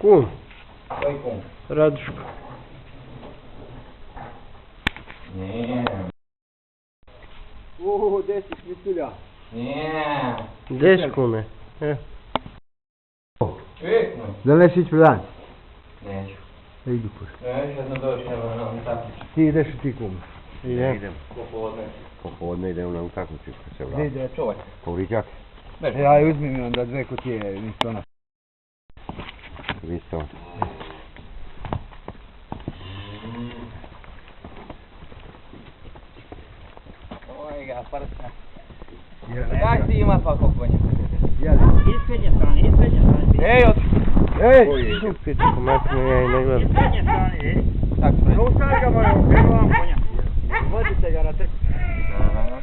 Kum. Koji kum? Raduško. Nije. Gdje si šmicilja? Nije. Gdje kume? Uvijek mu. Da li neći ići predan? Neću. Idu puš. Neću jedno doći, evo na utakmicu. Ti ideš i ti kum. Idem. Popodne. Popodne idem na utakmicu kad se Gdje vrati. ide? Čuvaj. Povriđak, Ja uzmi mi onda 2 kutije Winstona. Winston. Oj ga, prsa. Jeli? Kak ti ima pa konja? Jeli? Isprednje strane. Ej, od... Ej! Pičku matnu, ja i ne gledam. Isprednje strane, Tako sve. Zaustavi ga moja, evo vam konja. Vodite ga na trk. Aha.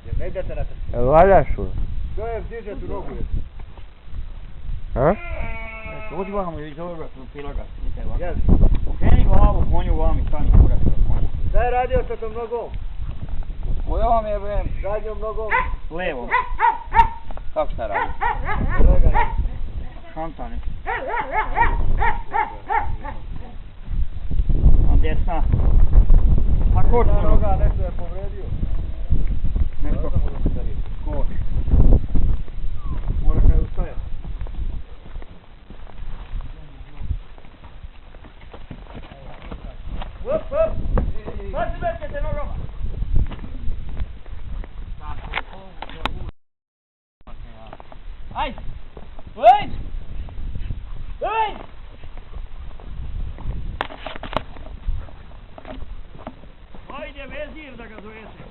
Jer ne idete na trk. Jel valjaš u? To je diže tu nogu. A? Dođi vamo i zove piloga. Jeli? Okreni glavu konju vam i stani kurac od konja. Šta je radio sa tom nogom? Kojom je bre? Zadnjom nogom? Levo, Kako šta radi? Kolega ne. šantane. A desna. A koč Ta noga. noga nešto je povredio. Nešto. Koč. Mora kaj ustaja. Hop, hop! Pazi većete nogama! Ajde! Ej! Ej! Ajde vezir da ga zovete.